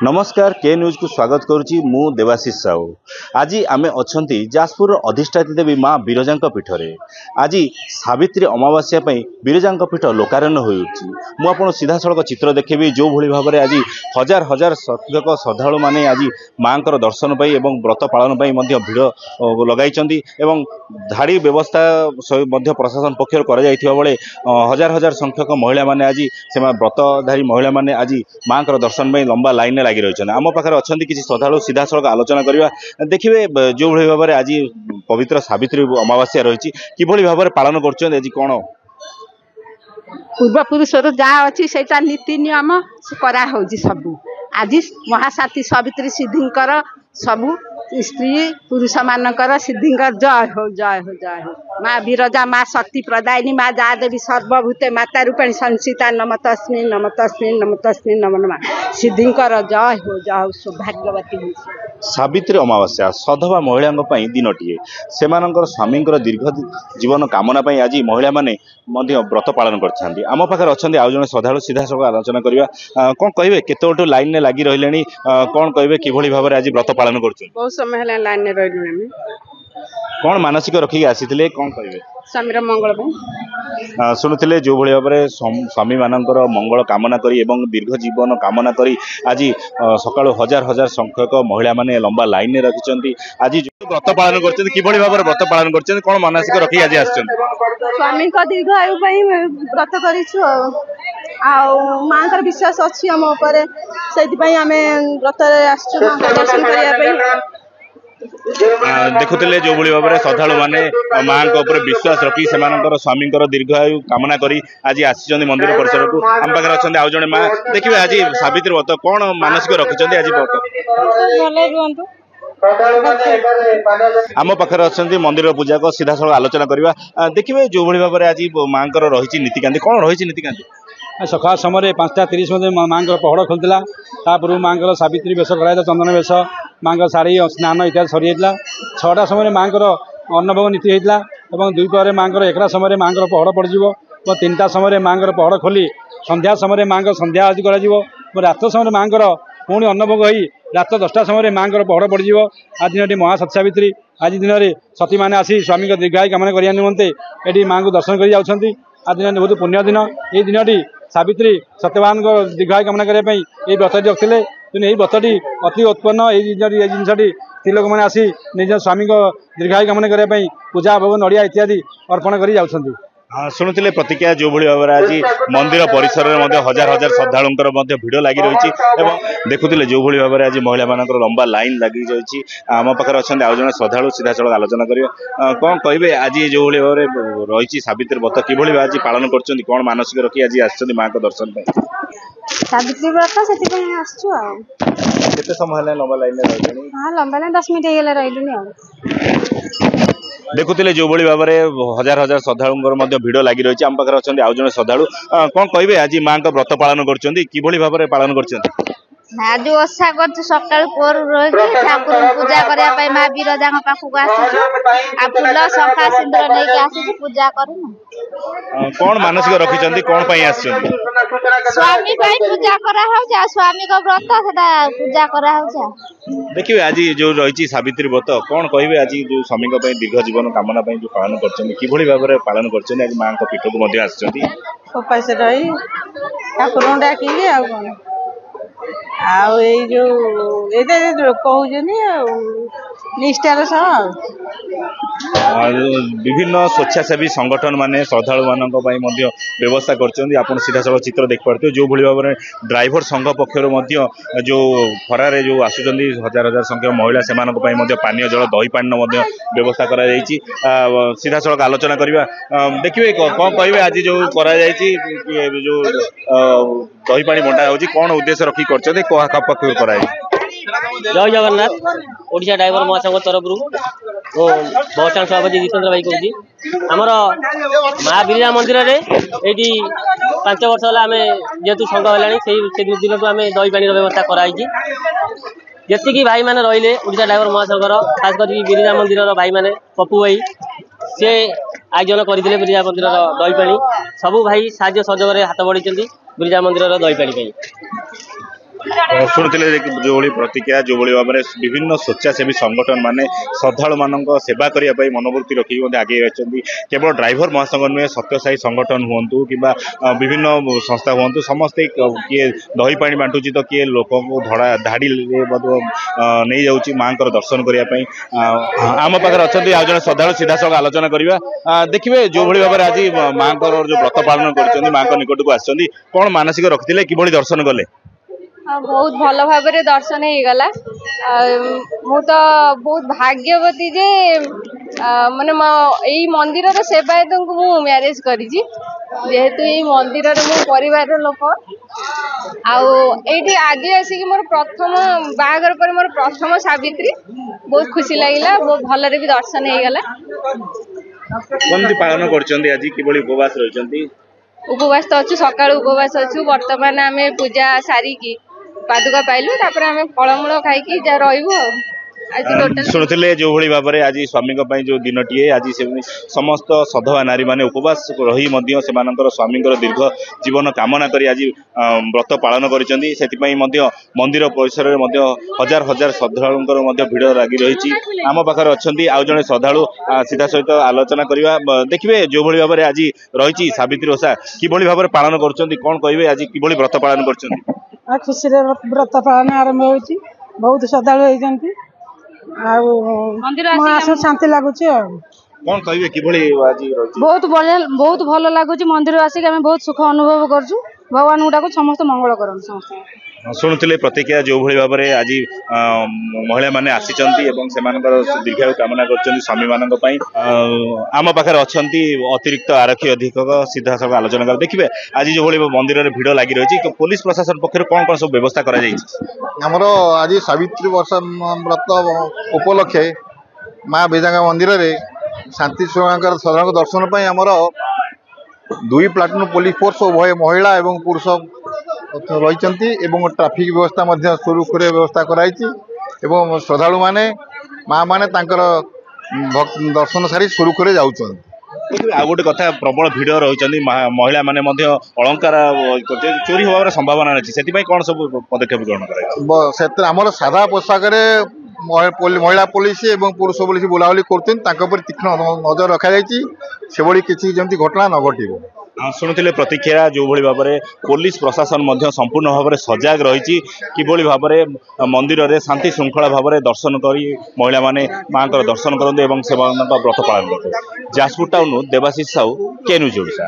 नमस्कार के न्यूज को स्वागत करुच्ची मु देवाशीष साहू। आज आम अच्छा जाजपुर अधिष्ठात्री देवी माँ विरजा पीठरे आज सावित्री अमावास्या विरजा पीठ लोकारण हो सीधा सड़क चित्र देखी जो भली भाव में आज हजार हजार संख्यक श्रद्धा मैंने आज माँ दर्शन पाई व्रत पालन भिड़ लगाई धाड़ी व्यवस्था प्रशासन पक्ष बेले हजार हजार संख्यक महिला माने आज से व्रतधारी महिला माने आज माँ दर्शन लंबा लाइन लगी रही आम पाखे अच्छा किसी श्रद्धा सीधा सड़क आलोचना करवा देखिए जो भाई भाव में आज पवित्र सावित्री अमावास्या रही कि भाव में पालन कर कौन पूर्वपुरुष जहाँ अच्छी से नीति नियम करा सब आज महासाती सावित्री सिद्धिंकर सबू स्त्री पुरुष मानकर सिद्धिंकर जय हो जय हो जय हो। माँ विरजा माँ शक्ति प्रदायिनी माँ जा देवी सर्वभूते माता रूपेणी संसिता नमतस्मिन् नमतस्मिन् नमतस्मिन् नमो नमः सिद्धिंकर जय हो सौभाग्यवती। सावित्री अमावास्या सधवा महिला दिनटीए से स्वामी दीर्घ जीवन कामना आज महिला माने व्रत पालन कर आम पाखे अच्छा आउ जन श्रद्धा सीधा सब आलोचना करवा कौन कहे केत लाइन में लगी रही कौन कहे कि भाव में आज व्रत पालन कर बहुत समय लाइन में रही कौन मानसिक रखिक आसी कौन कहे स्वामी मंगल शुणुले जो भाई भाव में स्वामी मानकर मंगल कामना करी एवं दीर्घ जीवन कामना करी आज सका हजार हजार संख्यक महिला माने लंबा लाइन में रखी आज जो व्रत पालन कर भाव में व्रत पालन कर कौन मानसिक रखिक आज स्वामी दीर्घ आयु व्रत कर माँ विश्वास अच्छी आम से व्रत दर्शन करने देखुले जो भाई भाव में श्रद्धा मैंने माँ विश्वास रखी से स्वामी दीर्घ आयु कामना करी आज आसी मंदिर परिसर को आम पाखे अच्छा आउ जड़े माँ देखिए आज सावित्री व्रत कौन मानसिक रखिंट आज व्रत आम पाखे अच्छा मंदिर पूजा को सीधा सड़क आलोचना करवा देखिए जो भाई भाव में आज माँ रही नीतिकांति कौन रही नीतिकांति सकाल समय 5:30 बजे माँ पहड़ खोलता तापूर्व माँ सावित्री बेश कराई चंदन बेश माँ शाढ़ी स्नान इत्यादि सरी जाता 6टा समय माँ अन्नभोग नीति होता और दुईपहर माँ एकरा समय माँ पहड़ पड़ और 3टा समय माँ पहड़ खोली संध्या समय माँ संध्या आदि कर रात समय माँ पुणी अन्नभोग हो रात 10टा समय माँ पहड़ पड़ आज दिन महासती सावित्री आज दिन में सती मैंने आसी स्वामी दीर्घायु कामना करने निमंते ये माँ को दर्शन कर आज दिन बहुत पुण्य दिन ये दिन सावित्री सत्यवान दीर्घायु कामना करने ये व्रतटी रखते यही व्रतटी अति उत्पन्न ये जिनटी स्त्री लोक मैंने आसी निज स्वामी दीर्घायु कामना करने पूजा भोग नड़िया इत्यादि अर्पण कर जाऊँगी। हाँ शुणुले प्रतिक्रिया जो भाई भाव में आज मंदिर परिसर में हजार हजार श्रद्धालुंर भिड़ लगी रही देखुले जो भाई भाव में आज महिला मान लंबा लाइन लगी रही आम पाखे अच्छा आउ जन श्रद्धा सीधा सड़क आलोचना करेंगे कौन कहे आज जो भाई भाव में रही सावित्री व्रत कि आज पालन कर कौन मानसिक रखी आज आस माँ को दर्शन सावित्री व्रत से समय लंबा लाइन लंबा लाइन 10 मिनट रही देखुले जो भाई भाव में हजार हजार श्रद्धा भिड़ लगी रही आम पाखे अच्छा आउ जन श्रद्धा कौन कहे आज माँ व्रत पालन कर भाव में पालन कर आज ओषा कर सका पोर रही ठाकुर पूजा करने माँ विरजा पाखक आस फूल शंखा सिंदूर नहीं आस पूजा कर कौन मानसिक रखी कौन स्वामी पूजा करा स्वामी का व्रत पूजा करा देखिए आज जो रही सावित्री व्रत कौन कहे आज जो स्वामी दीर्घ जीवन कामना जो पालन कर भाव में पालन कर माँ पीठ को उपास रही ठाकुर डाकिली निष्ठार सह विभिन्न स्वेच्छासेवी संगठन माने श्रद्धालु मानक व्यवस्था कर सीधा सड़क चित्र देख पाते जो भाई भाव में ड्राइवर संघ पक्षर जो खरारे जो आसुँच हजार हजार संख्यक महिला से पानीय जल दही पानी व्यवस्था कर सीधा सड़क आलोचना करवा देखिए कौन कहे आज जो जो दही पानी बंटा हो कौन उद्देश्य रखी कर जय जगन्नाथ ओडिशा ड्राइवर महासंघ तरफ बस स्टाण सभापति जितेन्द्र भाई कहूँ आमर माँ विरजा मंदिर में ये 5 वर्ष है जेहेतु संघ है दिन को आम दही पानी व्यवस्था कराई जी भाई मैंने रही ओडिशा ड्राइवर महासंघर खास कर विरजा मंदिर भाई मैंने पप्पू भाई सी आयोजन करते विरजा मंदिर दही पानी सबू भाई साहाଯ୍य सहयोग हाथ बढ़ी विरजा मंदिर दही पानी। शुणुले जो प्रतिक्रिया जो भाव में विभिन्न स्वेच्छासेवी संगठन माने श्रद्धालु मान सेवा करने मनोवृत्ति रखिक आगे रही केवल ड्राइवर महासंघ नुहे सत्यसाई संगठन हूँ कि विभिन्न संस्था हूँ समस्ते किए दही पानी बांटुची तो किए लोक धड़ा धाड़ी नहीं जाऊँगी माँ दर्शन करने आम पाखे अच्छा आज जन श्रद्धालु सीधा सख आलोचना करवा देखिए जो भाव में आज माँ जो व्रत पालन कर माँ निकट को आसछन्ती कौन मानसिक रखिले कि दर्शन कले बहुत भल भाव दर्शन हो गला मु तो बहुत भाग्यवती जे माने यही मंदिर सेवायत को मु मैरेज करी जेहेतु यही मंदिर मो परिवार लोक आठी आज आसिक मोर प्रथम बाहागर पर मोर प्रथम सावित्री बहुत खुशी लगिला बहुत भल भी दर्शन हो गला कौन पालन कर आज कि उपवास रही उपवास तो अच्छु सका उपवास अच्छु वर्तमान आम पूजा सारिकी पादुका पाइलु तापर आम फलमूल खाई जा रही शुणुले जो भाव में आज स्वामी जो दिन टीए आज समस्त सधवा नारी माने उपवास रही स्वामी दीर्घ जीवन कामना करी आज व्रत पालन कर मंदिर परिसर में हजार हजार श्रद्धालुं भिड़ लगी रही आम पाखे अच्छा आउ जड़े श्रद्धालु सीधा सहित आलोचना करवा देखिए जो भाव में आज रही सावित्री ओषा कि भाव में पालन कर कौन कहे आज कि व्रत पालन कर खुशी व्रत पालन आरंभ हो बहुत श्रद्धालु होती शांति लगुच कौन कहे कि आज बहुत भल लगुच मंदिर आसिक आम बहुत सुख अनुभव करछु भगवान गुटा को समस्त मंगल करन समस्त शुणुले प्रतिक्रिया जो भाव में आज महिला माने दीर्घायु कामना कर स्वामी मान आम पाखे अच्छा अतिरिक्त आरक्षी अधीक्षक सीधा सब आलोचना कर देखिए आज जो भाई मंदिर में भिड़ लगी रही तो पुलिस प्रशासन पक्ष कौन कौन सब व्यवस्था कर आज सावित्री वर्ष व्रत उपलक्षे माँ बेजांगा मंदिर में शांति श्रृंगार साधारण दर्शन पर आमर 2 प्लाटून पुलिस फोर्स उभय महिला एवं पुरुष रही ट्राफिक व्यवस्था सुरुखुर व्यवस्था कराई श्रद्धालु माने माँ माने दर्शन सारी सुरुखुरे जाऊँ आ गोटे कथा प्रबल भिड़ रही महिला माने अलंकार चोरी होवार संभावना अच्छी से कौन सब पदक्षेप ग्रहण कर आमर साधा पोशाक महिला पुलिस एवं पुरुष पुलिस बुलाबुली कर तीक्ष्ण नजर रखा से किसी जमी घटना न घटो शुणुले प्रतिक्रिया जो भाव में पुलिस प्रशासन संपूर्ण भाव में सजग रही कि भाव में मंदिर में शांति श्रृंखला भाव में दर्शन कर महिला माने माँ दर्शन करते व्रत पालन करते। जाजपुर टाउन देवाशीष साहू, के न्यूज ओडिशा।